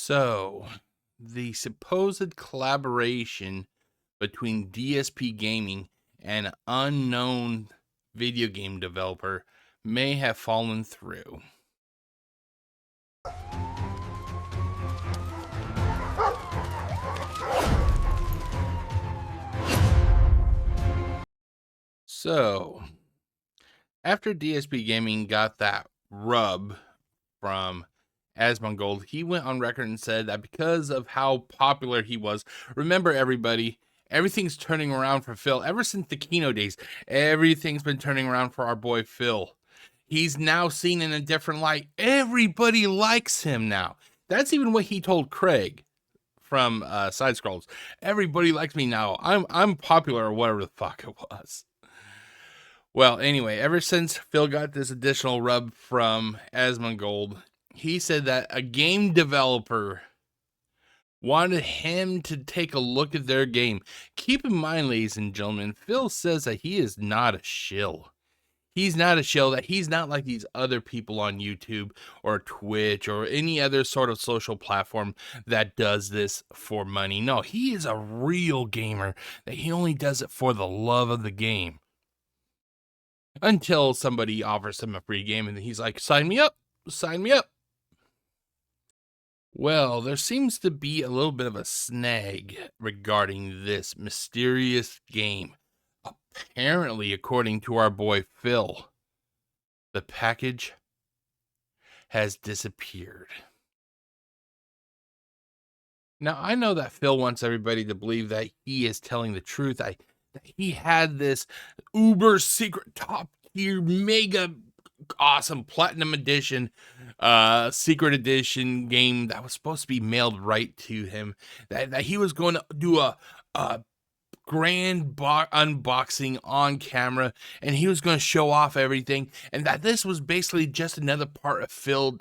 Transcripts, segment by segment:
So, the supposed collaboration between DSPGaming and an unknown video game developer may have fallen through. So, after DSPGaming got that rub from Asmongold, he went on record and said that because of how popular he was, remember everybody, everything's turning around for Phil. Ever since the Kino days, everything's been turning around for our boy Phil. He's now seen in a different light. Everybody likes him now. That's even what he told Craig from Side Scrolls. Everybody likes me now. I'm popular, or whatever the fuck it was. Well, anyway, ever since Phil got this additional rub from Asmongold, he said that a game developer wanted him to take a look at their game. Keep in mind, ladies and gentlemen, Phil says that he is not a shill. He's not a shill, that he's not like these other people on YouTube or Twitch or any other sort of social platform that does this for money. No, he is a real gamer, that he only does it for the love of the game. Until somebody offers him a free game and he's like, sign me up, sign me up. Well, there seems to be a little bit of a snag regarding this mysterious game. Apparently, according to our boy Phil, the package has disappeared. Now, I know that Phil wants everybody to believe that he is telling the truth. That he had this uber secret top tier mega awesome platinum edition secret edition game that was supposed to be mailed right to him, that he was going to do a grand unboxing on camera, and he was going to show off everything, and that this was basically just another part of Phil,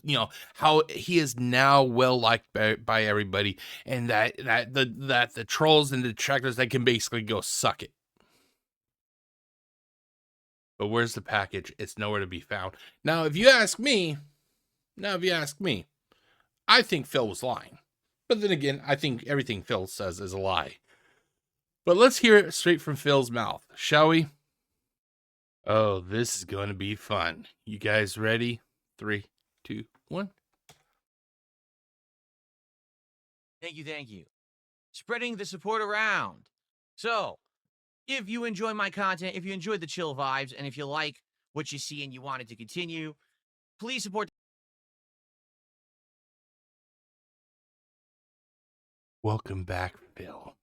how he is now well liked by everybody, and that the trolls and detractors, they can basically go suck it. But where's the package? It's nowhere to be found. Now, if you ask me, I think Phil was lying. But then again, I think everything Phil says is a lie. But let's hear it straight from Phil's mouth, shall we? Oh, this is going to be fun. You guys ready? 3, 2, 1. Thank you. Spreading the support around. So, if you enjoy my content, if you enjoy the chill vibes, and if you like what you see and you want it to continue, please support. Welcome back, Phil.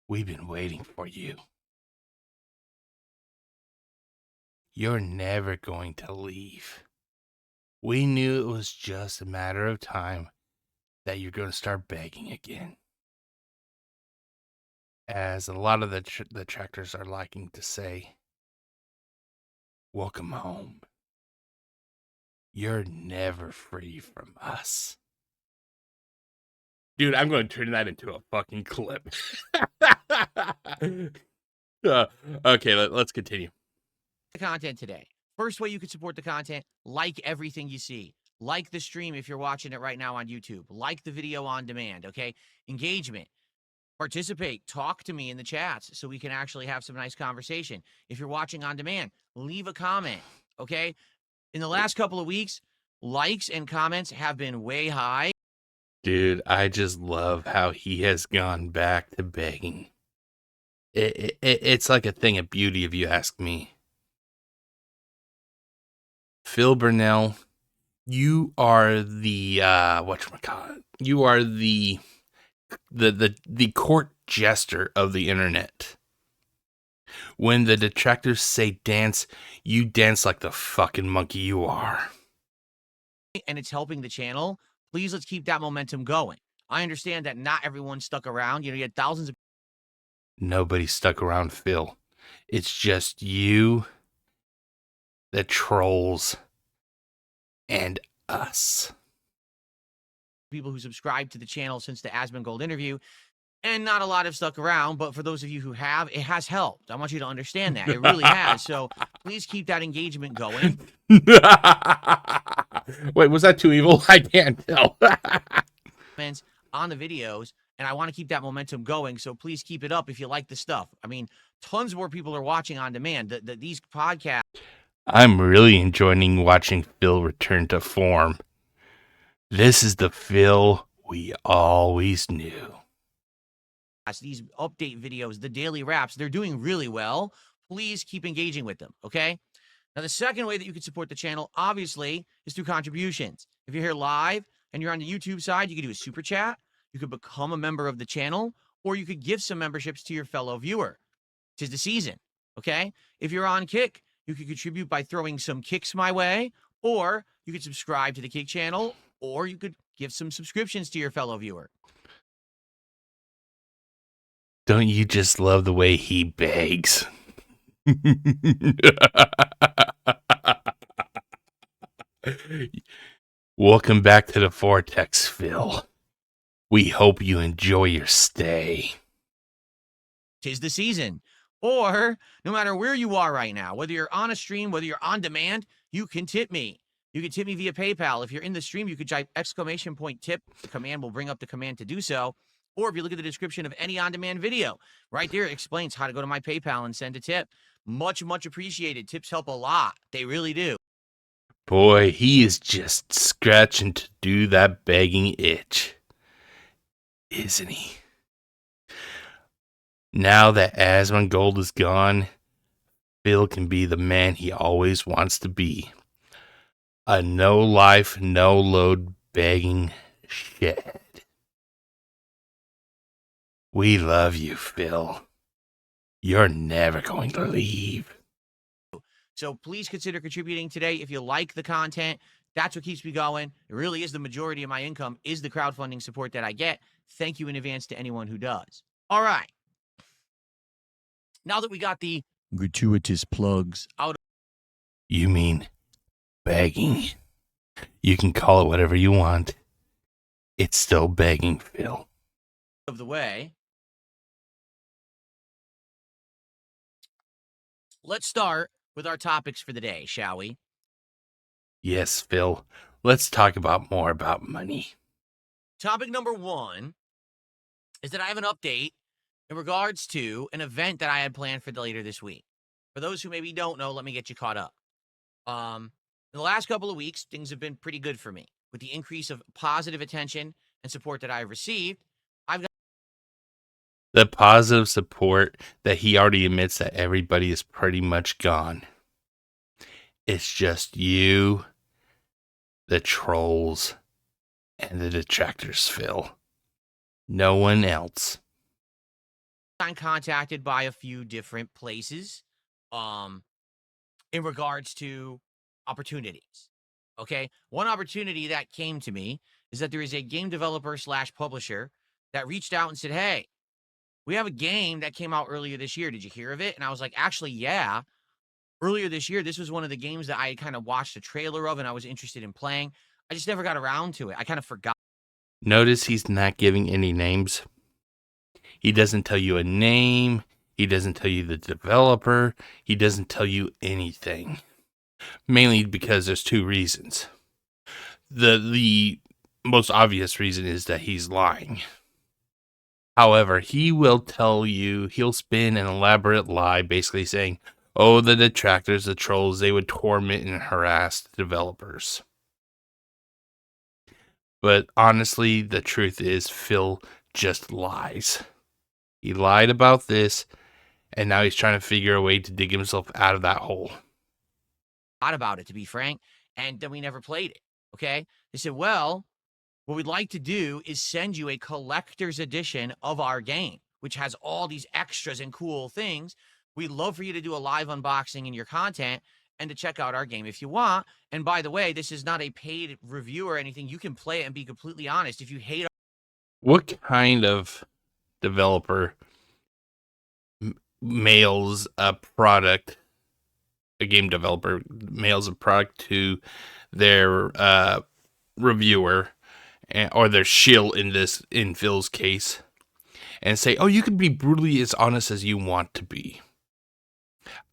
We've been waiting for you. You're never going to leave. We knew it was just a matter of time that you're going to start begging again. As a lot of the detractors are liking to say, welcome home. You're never free from us. Dude, I'm going to turn that into a fucking clip. Okay, let's continue. The content today. First way you can support the content, like everything you see. Like the stream if you're watching it right now on YouTube. Like the video on demand, okay? Engagement. Participate. Talk to me in the chats so we can actually have some nice conversation. If you're watching on demand, leave a comment, okay? In the last couple of weeks, likes and comments have been way high. Dude, I just love how he has gone back to begging. It's like a thing of beauty, if you ask me. Phil Burnell, you are the whatchamacallit? You are the court jester of the internet. When the detractors say dance, you dance like the fucking monkey you are. And it's helping the channel. Please, let's keep that momentum going. I understand that not everyone stuck around. You had thousands of... Nobody stuck around, Phil. It's just you, the trolls, and us. People who subscribed to the channel since the Asmongold interview, and not a lot have stuck around, but for those of you who have, it has helped. I want you to understand that. It really has. So please keep that engagement going. Wait, was that too evil? I can't tell. On the videos, and I want to keep that momentum going. So please keep it up if you like the stuff. I mean, tons more people are watching on demand. These podcasts. I'm really enjoying watching Phil return to form. This is the Phil we always knew. These update videos, the daily wraps, they're doing really well. Please keep engaging with them, okay? Now, the second way that you can support the channel, obviously, is through contributions. If you're here live and you're on the YouTube side, you can do a super chat, you could become a member of the channel, or you could give some memberships to your fellow viewer. 'Tis the season, okay? If you're on Kick, you could contribute by throwing some kicks my way, or you could subscribe to the Kick channel, or you could give some subscriptions to your fellow viewer. Don't you just love the way he begs? Welcome back to the Vortex, Phil. We hope you enjoy your stay. 'Tis the season. Or no matter where you are right now, whether you're on a stream, whether you're on demand, you can tip me. You can tip me via PayPal. If you're in the stream, you could type !tip. The command will bring up the command to do so. Or if you look at the description of any on-demand video, right there it explains how to go to my PayPal and send a tip. Much, much appreciated. Tips help a lot. They really do. Boy, he is just scratching to do that begging itch. Isn't he? Now that Asmongold is gone, Phil can be the man he always wants to be. A no-life, no-load begging shed. We love you, Phil. You're never going to leave. So please consider contributing today. If you like the content, that's what keeps me going. It really is the majority of my income is the crowdfunding support that I get. Thank you in advance to anyone who does. All right. Now that we got the gratuitous plugs out. You mean begging? You can call it whatever you want. It's still begging, Phil. Of the way, let's start with our topics for the day, shall we? Yes, Phil. Let's talk about more about money. Topic number one is that I have an update in regards to an event that I had planned for later this week. For those who maybe don't know, let me get you caught up. In the last couple of weeks, things have been pretty good for me. With the increase of positive attention and support that I've received, I've got The positive support that he already admits that everybody is pretty much gone. It's just you, the trolls, and the detractors, Phil. No one else. I'm contacted by a few different places in regards to opportunities. Okay. One opportunity that came to me is that there is a game developer / publisher that reached out and said, hey, we have a game that came out earlier this year. Did you hear of it? And I was like, actually, yeah. Earlier this year, this was one of the games that I kind of watched a trailer of and I was interested in playing. I just never got around to it. I kind of forgot. Notice he's not giving any names. He doesn't tell you a name. He doesn't tell you the developer. He doesn't tell you anything. Mainly because there's two reasons. The most obvious reason is that he's lying. However, he will tell you, he'll spin an elaborate lie basically saying, oh, the detractors, the trolls, they would torment and harass the developers. But honestly, the truth is Phil just lies. He lied about this, and now he's trying to figure a way to dig himself out of that hole. About it, to be frank, and then we never played it. Okay. They said, well, what we'd like to do is send you a collector's edition of our game, which has all these extras and cool things. We'd love for you to do a live unboxing in your content and to check out our game if you want. And by the way, this is not a paid review or anything. You can play it and be completely honest. If you hate What kind of developer mails a product, a game developer mails a product to their reviewer or their shill in Phil's case and say, oh, you can be brutally as honest as you want to be?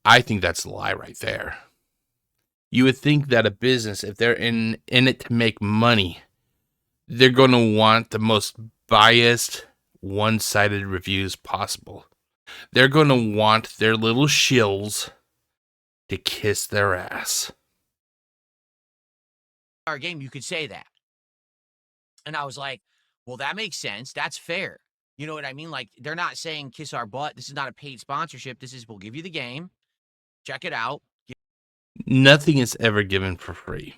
I think that's a lie right there. You would think that a business, if they're in it to make money, they're going to want the most biased, one-sided reviews possible. They're going to want their little shills to kiss their ass. Our game, you could say that. And I was like, well, that makes sense. That's fair. You know what I mean? Like, they're not saying kiss our butt. This is not a paid sponsorship. This is, we'll give you the game. Check it out. Nothing is ever given for free.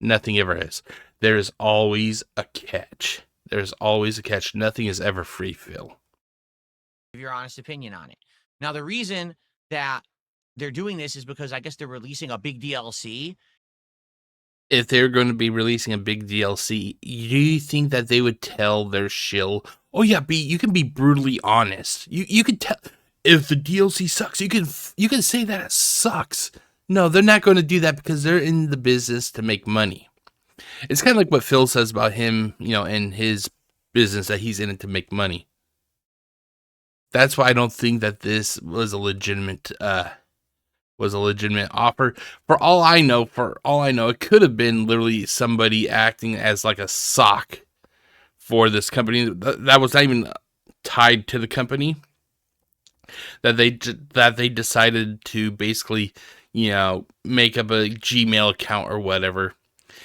Nothing ever is. There is always a catch. There's always a catch. Nothing is ever free, Phil. Give your honest opinion on it. Now, the reason that they're doing this is because I guess they're releasing a big DLC. If they're going to be releasing a big DLC, do you think that they would tell their shill, oh yeah, you can be brutally honest. You can tell if the DLC sucks. You can say that it sucks. No, they're not going to do that because they're in the business to make money. It's kind of like what Phil says about him, and his business, that he's in it to make money. That's why I don't think that this was a legitimate offer. For all I know, it could have been literally somebody acting as like a sock for this company that was not even tied to the company. That they decided to basically, make up a Gmail account or whatever,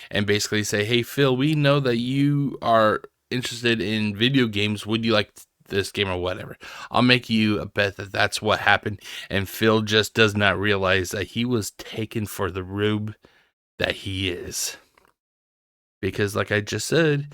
and basically say, "Hey Phil, we know that you are interested in video games. Would you like this game or whatever? I'll make you a bet that that's what happened." And Phil just does not realize that he was taken for the rube that he is. Because like I just said,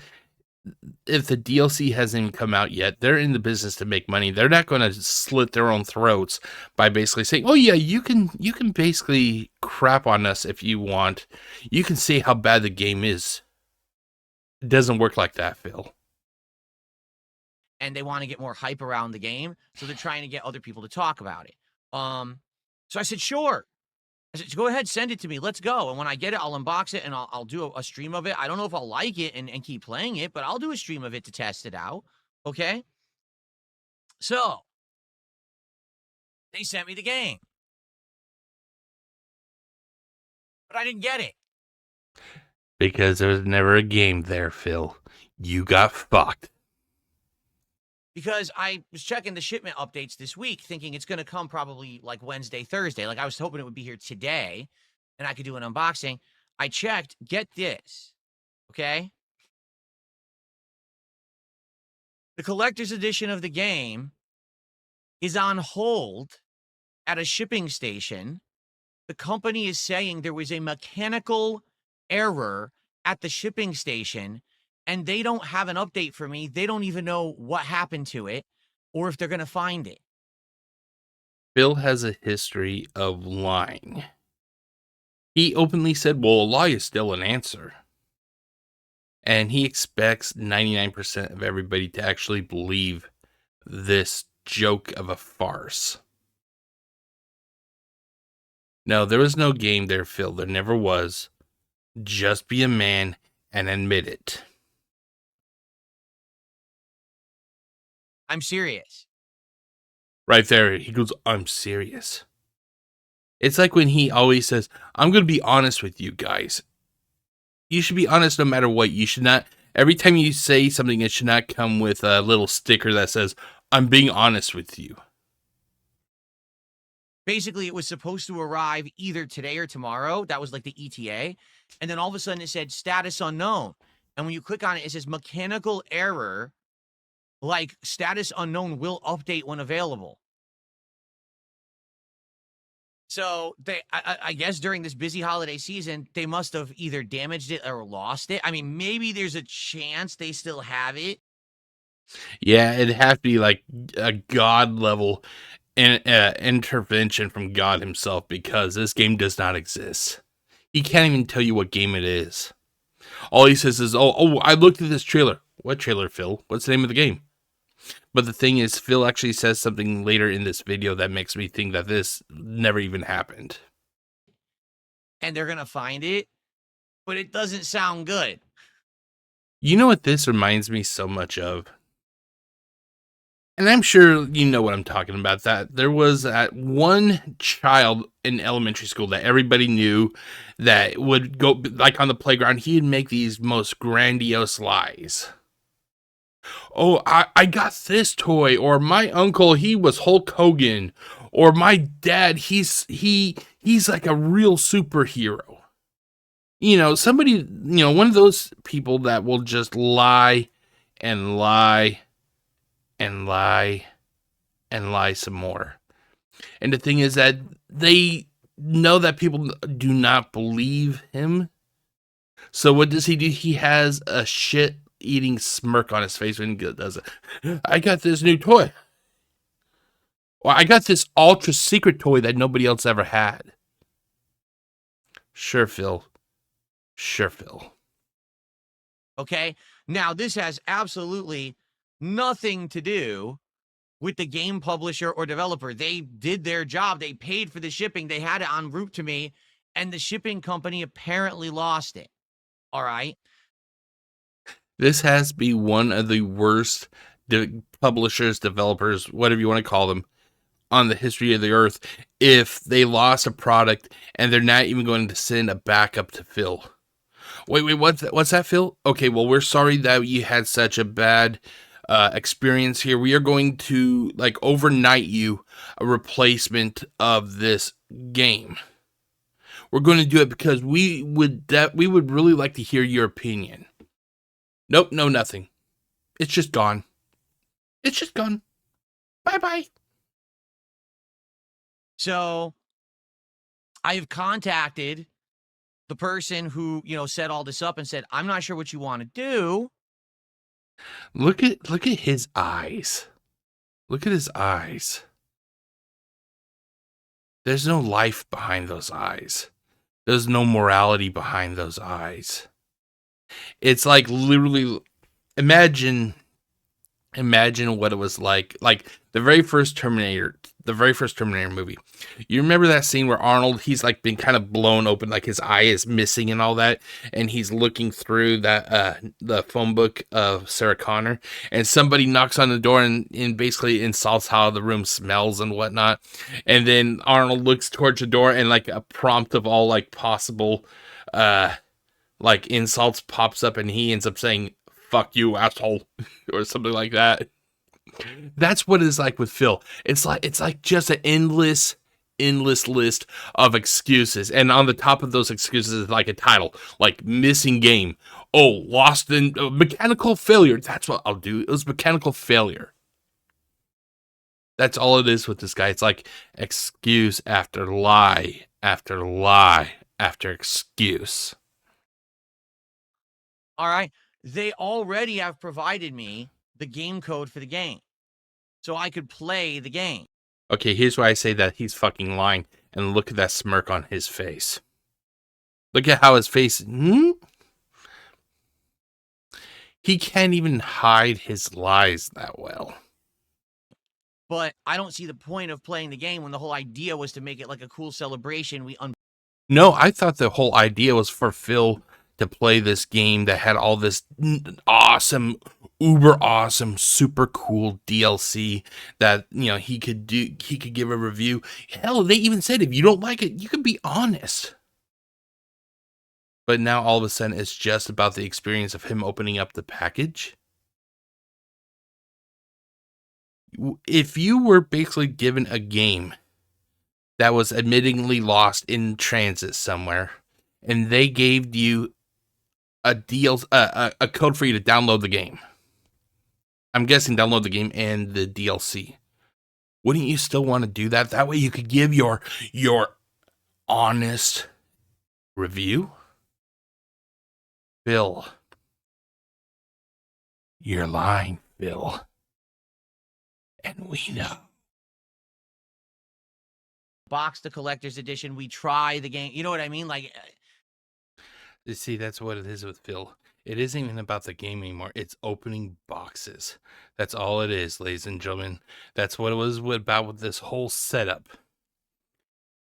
if the DLC hasn't even come out yet, they're in the business to make money. They're not going to slit their own throats by basically saying, "Oh yeah, you can basically crap on us if you want. You can say how bad the game is." It doesn't work like that, Phil. And they want to get more hype around the game, so they're trying to get other people to talk about it. So I said, sure. I said, go ahead, send it to me. Let's go. And when I get it, I'll unbox it and I'll do a stream of it. I don't know if I'll like it and keep playing it, but I'll do a stream of it to test it out. Okay? So they sent me the game, but I didn't get it. Because there was never a game there, Phil. You got fucked. Because I was checking the shipment updates this week, thinking it's going to come probably like Wednesday, Thursday. Like I was hoping it would be here today and I could do an unboxing. I checked, get this, okay? The collector's edition of the game is on hold at a shipping station. The company is saying there was a mechanical error at the shipping station, and they don't have an update for me. They don't even know what happened to it or if they're going to find it. Phil has a history of lying. He openly said, well, a lie is still an answer. And he expects 99% of everybody to actually believe this joke of a farce. No, there was no game there, Phil. There never was. Just be a man and admit it. I'm serious. Right there, he goes, I'm serious. It's like when he always says, I'm going to be honest with you guys. You should be honest no matter what. You should not, every time you say something, it should not come with a little sticker that says, I'm being honest with you. Basically, it was supposed to arrive either today or tomorrow. That was like the ETA. And then all of a sudden it said status unknown. And when you click on it, it says mechanical error, like status unknown will update when available. So I guess during this busy holiday season, they must have either damaged it or lost it. I mean, maybe there's a chance they still have it. Yeah, it'd have to be like a God level intervention from God himself, because this game does not exist. He can't even tell you what game it is. All he says is, oh, I looked at this trailer. What trailer, Phil? What's the name of the game? But the thing is, Phil actually says something later in this video that makes me think that this never even happened. And they're going to find it, but it doesn't sound good. You know what this reminds me so much of? And I'm sure you know what I'm talking about. That there was that one child in elementary school that everybody knew that would go like on the playground. He'd make these most grandiose lies. Oh, I got this toy, or my uncle, he was Hulk Hogan, or my dad, he's like a real superhero. Somebody, one of those people that will just lie and lie and lie and lie some more. And the thing is that they know that people do not believe him. So what does he do? He has a shit eating smirk on his face when he does it. I got this new toy. Or I got this ultra secret toy that nobody else ever had. Sure, Phil. Sure, Phil. Okay. Now, this has absolutely nothing to do with the game publisher or developer. They did their job. They paid for the shipping. They had it en route to me, and the shipping company apparently lost it. All right. This has to be one of the worst publishers, developers, whatever you want to call them, on the history of the earth. If they lost a product and they're not even going to send a backup to Phil. Wait, what's that, Phil? Okay, well, we're sorry that you had such a bad experience here. We are going to overnight you a replacement of this game. We're going to do it because we would really like to hear your opinion. Nope, no, nothing. It's just gone. It's just gone. Bye-bye. So I have contacted the person who, set all this up and said, I'm not sure what you want to do. Look at his eyes. Look at his eyes. There's no life behind those eyes. There's no morality behind those eyes. It's like literally imagine what it was like the very first Terminator movie. You remember that scene where Arnold, he's like been kind of blown open, like his eye is missing and all that, and he's looking through that the phone book of Sarah Connor, and somebody knocks on the door and basically insults how the room smells and whatnot, and then Arnold looks towards the door and like a prompt of all like possible insults pops up, and he ends up saying "fuck you, asshole" or something like that. That's what it's like with Phil. It's like just an endless list of excuses, and on the top of those excuses is like a title, like missing game. Oh, lost in mechanical failure. That's what I'll do. It was mechanical failure. That's all it is with this guy. It's like excuse after lie after lie after excuse. All right. They already have provided me the game code for the game, so I could play the game. Okay, here's why I say that he's fucking lying. And look at that smirk on his face. Look at how his face... He can't even hide his lies that well. But I don't see the point of playing the game when the whole idea was to make it like a cool celebration. No, I thought the whole idea was for Phil to play this game that had all this awesome, uber awesome, super cool DLC that, he could give a review. Hell, they even said if you don't like it, you can be honest. But now all of a sudden it's just about the experience of him opening up the package. If you were basically given a game that was admittingly lost in transit somewhere, and they gave you a code for you to download the game. I'm guessing download the game and the DLC. Wouldn't you still want to do that? That way you could give your honest review. Phil, you're lying, Phil. And we know. Box the collector's edition. We try the game. You know what I mean? Like, see, that's what it is with Phil. It isn't even about the game anymore. It's opening boxes. That's all it is, ladies and gentlemen. That's what it was about with this whole setup.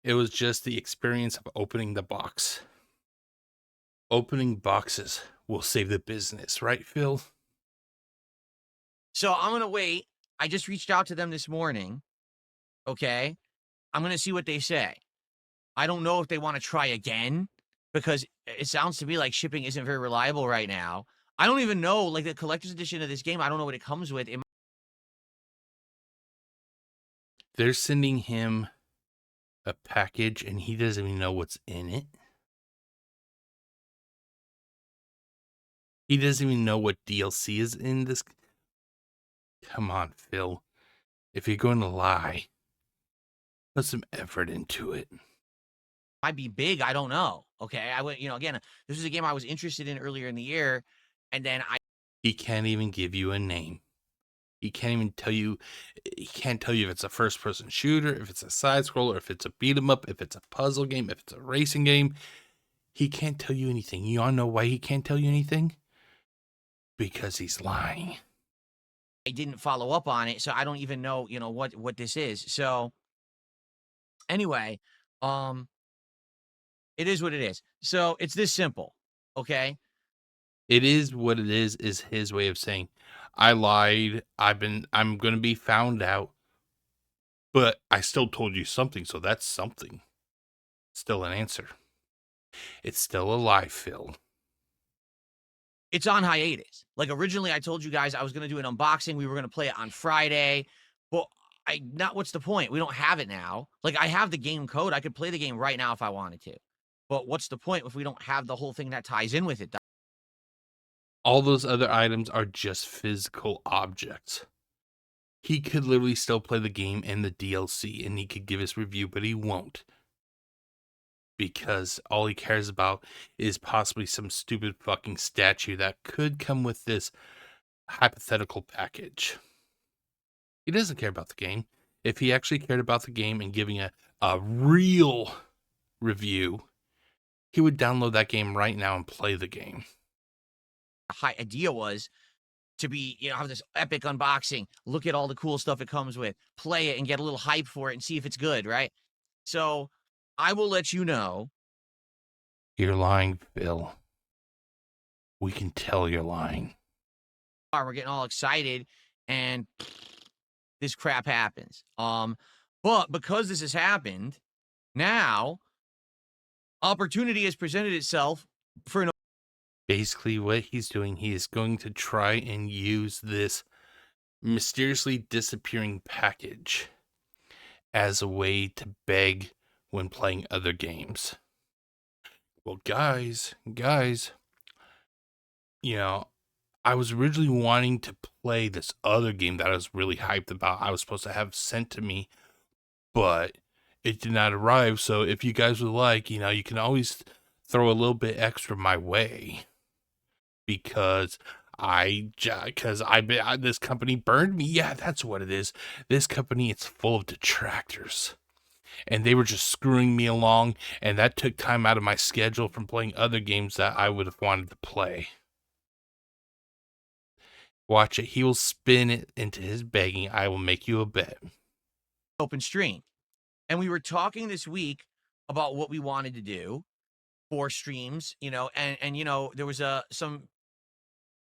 It was just the experience of opening the box. Opening boxes will save the business, right, Phil? So I'm going to wait I just reached out to them this morning. Okay. I'm going to see what they say. I don't know if they want to try again because it sounds to me like shipping isn't very reliable right now. I don't even know, like the collector's edition of this game, I don't know what it comes with. They're sending him a package and he doesn't even know what's in it. He doesn't even know what DLC is in this. Come on, Phil. If you're going to lie, put some effort into it. Might be big. I don't know. Okay. I went, again, this was a game I was interested in earlier in the year. And then He can't even give you a name. He can't even tell you. He can't tell you if it's a first-person shooter, if it's a side scroller, if it's a beat 'em up, if it's a puzzle game, if it's a racing game. He can't tell you anything. You all know why he can't tell you anything? Because he's lying. didn't follow up on it. So I don't even know, what this is. So anyway, it is what it is. So it's this simple. Okay. It is what it is his way of saying, I lied. I'm going to be found out, but I still told you something. So that's something. Still an answer. It's still a lie, Phil. It's on hiatus. Like originally I told you guys I was going to do an unboxing. We were going to play it on Friday. But what's the point? We don't have it now. Like I have the game code. I could play the game right now if I wanted to. But what's the point if we don't have the whole thing that ties in with it? All those other items are just physical objects. He could literally still play the game and the DLC and he could give his review, but he won't. Because all he cares about is possibly some stupid fucking statue that could come with this hypothetical package. He doesn't care about the game. If he actually cared about the game and giving a real review, he would download that game right now and play the game. High idea was to be, have this epic unboxing, look at all the cool stuff it comes with, play it and get a little hype for it and see if it's good, right? So I will let you know. You're lying, Phil. We can tell you're lying. We're getting all excited and this crap happens. But because this has happened, now opportunity has presented itself for an Basically, what he's doing, he is going to try and use this mysteriously disappearing package as a way to beg when playing other games. Well, guys, I was originally wanting to play this other game that I was really hyped about. I was supposed to have sent to me, but it did not arrive. So if you guys would like, you can always throw a little bit extra my way. Because this company burned me. Yeah, that's what it is. This company, it's full of detractors. And they were just screwing me along, and that took time out of my schedule from playing other games that I would have wanted to play. Watch it. He will spin it into his begging. I will make you a bet. open stream. And we were talking this week about what we wanted to do for streams, and there was some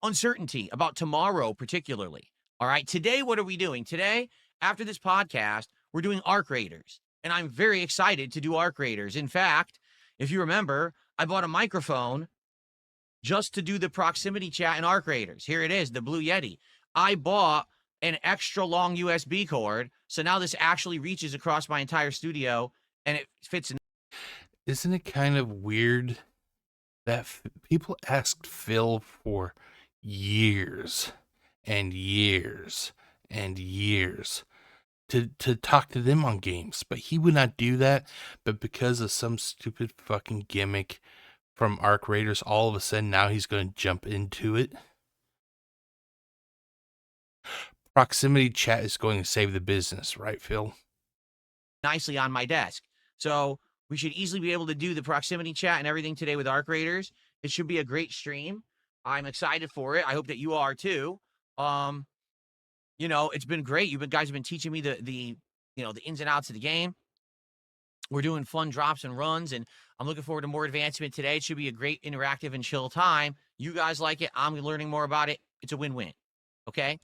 uncertainty about tomorrow particularly. All right. Today, what are we doing? Today, after this podcast, we're doing Arc Raiders. And I'm very excited to do Arc Raiders. In fact, if you remember, I bought a microphone just to do the proximity chat in Arc Raiders. Here it is, the Blue Yeti. I bought an extra long USB cord. So now this actually reaches across my entire studio and it fits in. Isn't it kind of weird that people asked Phil for years and years and years to talk to them on games, but he would not do that. But because of some stupid fucking gimmick from Arc Raiders, all of a sudden now he's going to jump into it. Proximity chat is going to save the business, right, Phil? Nicely on my desk. So we should easily be able to do the proximity chat and everything today with Arc Raiders. It should be a great stream. I'm excited for it. I hope that you are too. It's been great. Guys have been teaching me the ins and outs of the game. We're doing fun drops and runs, and I'm looking forward to more advancement today. It should be a great interactive and chill time. You guys like it. I'm learning more about it. It's a win-win. Okay.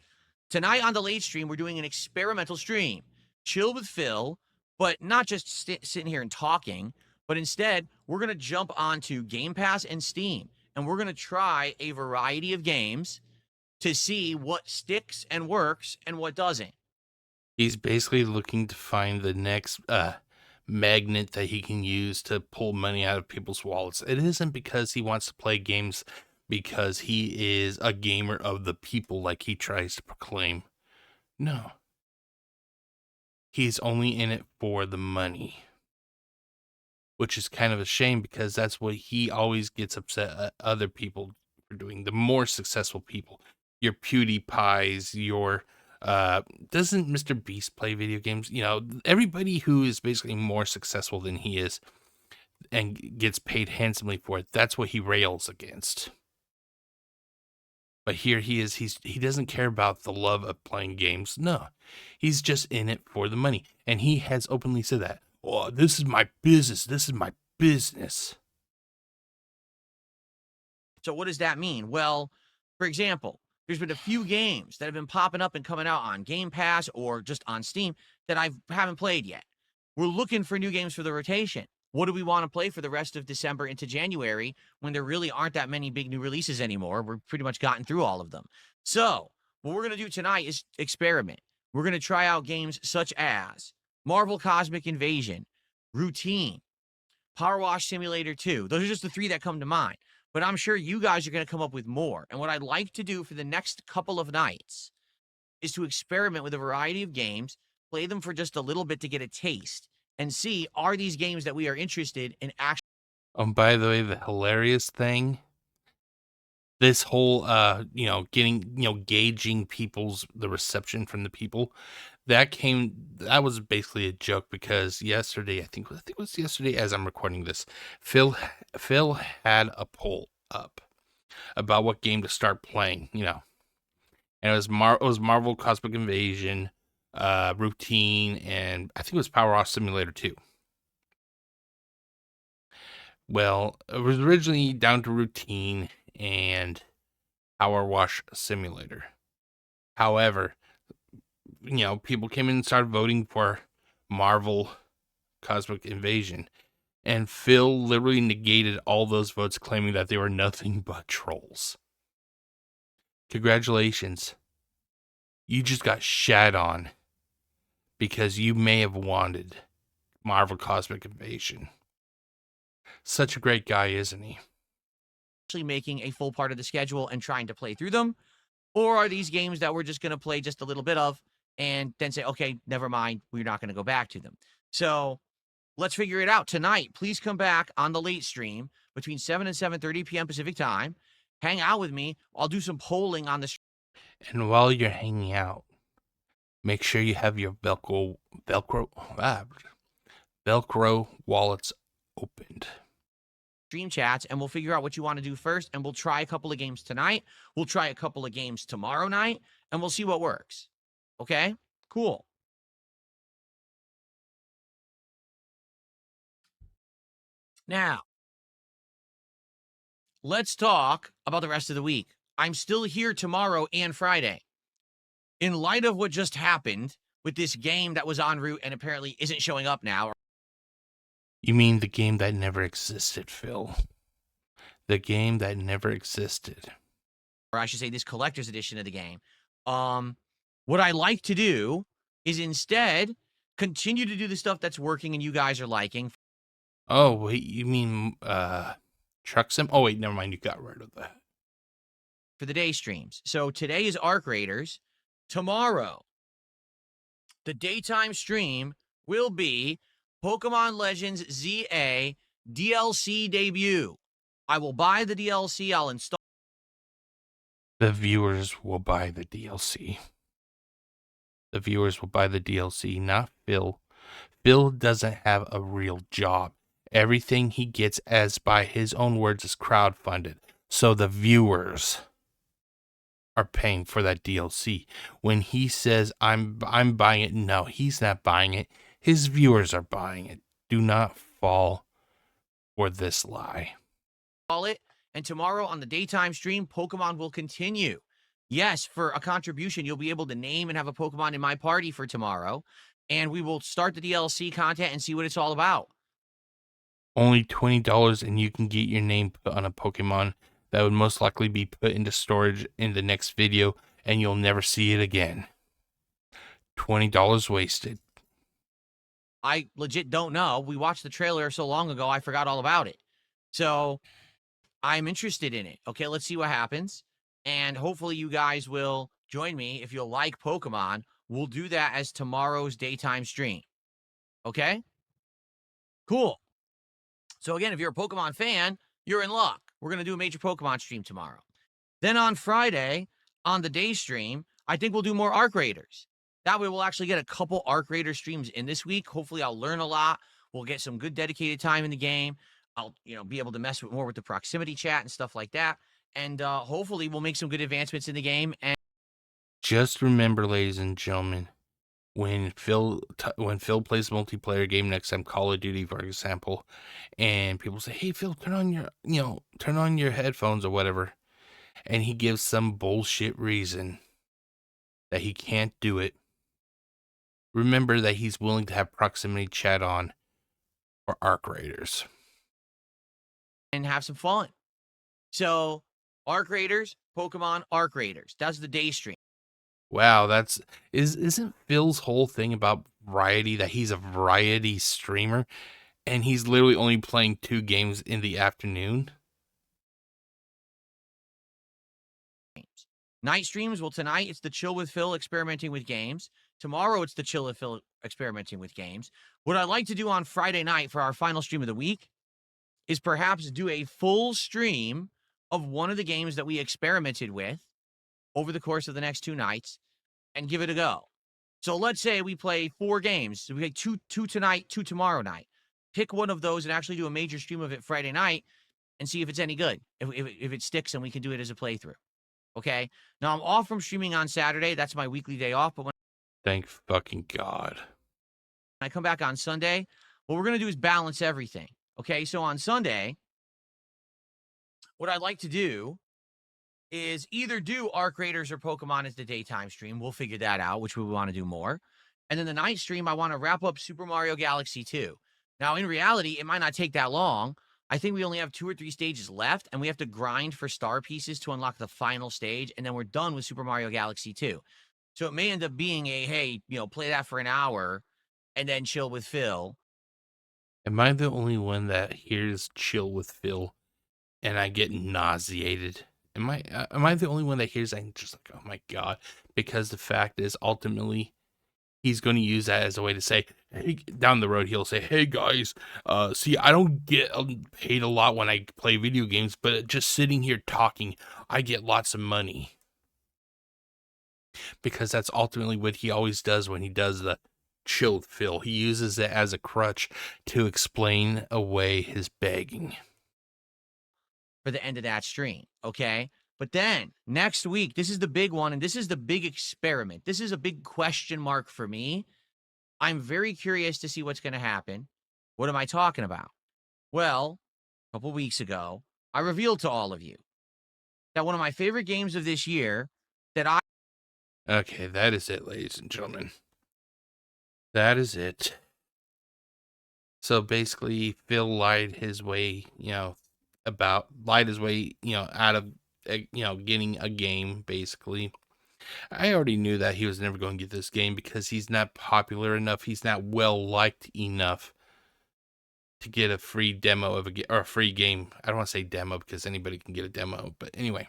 Tonight on the late stream, we're doing an experimental stream. Chill with Phil, but not just sitting here and talking, but instead, we're going to jump onto Game Pass and Steam, and we're going to try a variety of games to see what sticks and works and what doesn't. He's basically looking to find the next magnet that he can use to pull money out of people's wallets. It isn't because he wants to play games because he is a gamer of the people like he tries to proclaim. No. He's only in it for the money. Which is kind of a shame because that's what he always gets upset at other people for doing. The more successful people. Your PewDiePies, your doesn't Mr. Beast play video games? You know, everybody who is basically more successful than he is and gets paid handsomely for it, that's what he rails against. But here he is, he doesn't care about the love of playing games. No. He's just in it for the money. And he has openly said that. Oh, this is my business. This is my business. So what does that mean? Well, for example, there's been a few games that have been popping up and coming out on Game Pass or just on Steam that I haven't played yet. We're looking for new games for the rotation. What do we want to play for the rest of December into January when there really aren't that many big new releases anymore? We're pretty much gotten through all of them. So what we're going to do tonight is experiment. We're going to try out games such as Marvel Cosmic Invasion, Routine, Power Wash Simulator 2. Those are just the 3 that come to mind. But I'm sure you guys are going to come up with more. And what I'd like to do for the next couple of nights is to experiment with a variety of games, play them for just a little bit to get a taste, and see, are these games that we are interested in actually... By the way, the hilarious thing, this whole getting, gauging the reception from the people, that was basically a joke because yesterday, I think it was yesterday as I'm recording this, Phil had a poll up about what game to start playing, and it was Marvel Cosmic Invasion, Routine, and I think it was Power Wash Simulator 2. Well, it was originally down to Routine and Power Wash Simulator. However, people came in and started voting for Marvel Cosmic Invasion. And Phil literally negated all those votes, claiming that they were nothing but trolls. Congratulations. You just got shat on because you may have wanted Marvel Cosmic Invasion. Such a great guy, isn't he? Actually making a full part of the schedule and trying to play through them? Or are these games that we're just going to play just a little bit of and then say, okay, never mind, we're not going to go back to them? So let's figure it out. Tonight, please come back on the late stream between 7 and 7:30 p.m. Pacific time. Hang out with me. I'll do some polling on the stream. And while you're hanging out, make sure you have your Velcro wallets opened. Stream chats, and we'll figure out what you want to do first, and we'll try a couple of games tonight. We'll try a couple of games tomorrow night, and we'll see what works. Okay? Cool. Now, let's talk about the rest of the week. I'm still here tomorrow and Friday. In light of what just happened with this game that was en route and apparently isn't showing up now. You mean the game that never existed, Phil? The game that never existed. Or I should say this collector's edition of the game. What I like to do is instead continue to do the stuff that's working and you guys are liking. Oh, wait, you mean Truck Sim? Oh, wait, never mind, you got rid of that. For the day streams. So today is Arc Raiders. Tomorrow, the daytime stream will be Pokemon Legends ZA DLC debut. I will buy the DLC. I'll install. The viewers will buy the DLC. The viewers will buy the DLC, not Phil. Phil doesn't have a real job. Everything he gets, as by his own words, is crowdfunded. So the viewers are paying for that DLC. When he says I'm buying it, no, he's not buying it. His viewers are buying it. Do not fall for this lie. It, and tomorrow on the daytime stream, Pokemon will continue. Yes, for a contribution, you'll be able to name and have a Pokemon in my party for tomorrow, and we will start the DLC content and see what it's all about. Only $20 and you can get your name put on a Pokemon that would most likely be put into storage in the next video and you'll never see it again. $20 wasted. I legit don't know. We watched the trailer so long ago, I forgot all about it. So I'm interested in it. Okay, let's see what happens. And hopefully you guys will join me if you'll like Pokemon. We'll do that as tomorrow's daytime stream. Okay? Cool. So again, if you're a Pokemon fan, you're in luck. We're going to do a major Pokemon stream tomorrow. Then on Friday, on the day stream, I think we'll do more Arc Raiders. That way we'll actually get a couple Arc Raider streams in this week. Hopefully I'll learn a lot. We'll get some good dedicated time in the game. I'll, be able to mess with more with the proximity chat and stuff like that. And hopefully we'll make some good advancements in the game. And Just remember, ladies and gentlemen, when Phil plays a multiplayer game next time, Call of Duty, for example, and people say, "Hey, Phil, turn on your headphones or whatever," and he gives some bullshit reason that he can't do it, remember that he's willing to have proximity chat on for Arc Raiders. have some fun. So Arc Raiders, Pokemon Arc Raiders. That's the day stream. Wow, isn't Phil's whole thing about variety that he's a variety streamer and he's literally only playing 2 games in the afternoon? Night streams, well, tonight it's the Chill with Phil experimenting with games. Tomorrow it's the Chill with Phil experimenting with games. What I'd like to do on Friday night for our final stream of the week is perhaps do a full stream of one of the games that we experimented with over the course of the next 2 nights and give it a go. So let's say we play 4 games. So we play two tonight, 2 tomorrow night. Pick one of those and actually do a major stream of it Friday night and see if it's any good, if it sticks and we can do it as a playthrough. Okay. Now I'm off from streaming on Saturday. That's my weekly day off. But when Thank fucking God. I come back on Sunday, what we're going to do is balance everything. Okay. So on Sunday, what I'd like to do is either do Arc Raiders or Pokemon as the daytime stream. We'll figure that out, which we want to do more. And then the night stream, I want to wrap up Super Mario Galaxy 2. Now, in reality, it might not take that long. I think we only have 2 or 3 stages left, and we have to grind for star pieces to unlock the final stage, and then we're done with Super Mario Galaxy 2. So it may end up being a, hey, play that for an hour and then chill with Phil. Am I the only one that hears chill with Phil and I get nauseated? Am I the only one that hears that and just like, oh my God? Because the fact is, ultimately, he's going to use that as a way to say, hey, down the road, he'll say, hey guys, see, I don't get paid a lot when I play video games, but just sitting here talking, I get lots of money. Because that's ultimately what he always does when he does the chill with Phil. He uses it as a crutch to explain away his begging. For the end of that stream, okay? But then next week, this is the big one, and this is the big experiment. This is a big question mark for me. I'm very curious to see what's going to happen. What am I talking about? Well, a couple weeks ago, I revealed to all of you that one of my favorite games of this year that I Okay, that is it, ladies and gentlemen. That is it. So basically, Phil lied his way, out of, getting a game, basically. I already knew that he was never going to get this game because he's not popular enough. He's not well liked enough to get a free demo of a free game. I don't want to say demo because anybody can get a demo, but anyway.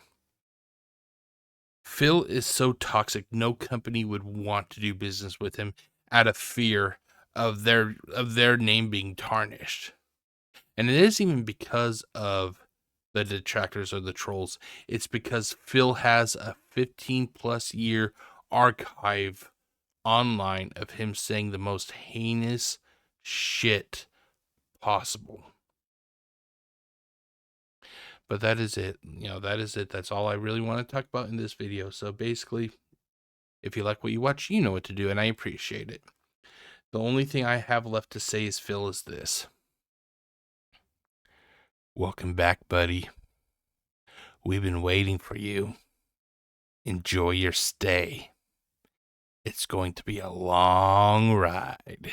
Phil is so toxic, no company would want to do business with him out of fear of their name being tarnished. And it isn't even because of the detractors or the trolls. It's because Phil has a 15+ year archive online of him saying the most heinous shit possible. But that is it. That is it. That's all I really want to talk about in this video. So basically, if you like what you watch, you know what to do, and I appreciate it. The only thing I have left to say is, Phil, is this. Welcome back, buddy. We've been waiting for you. enjoy your stay. It's going to be a long ride.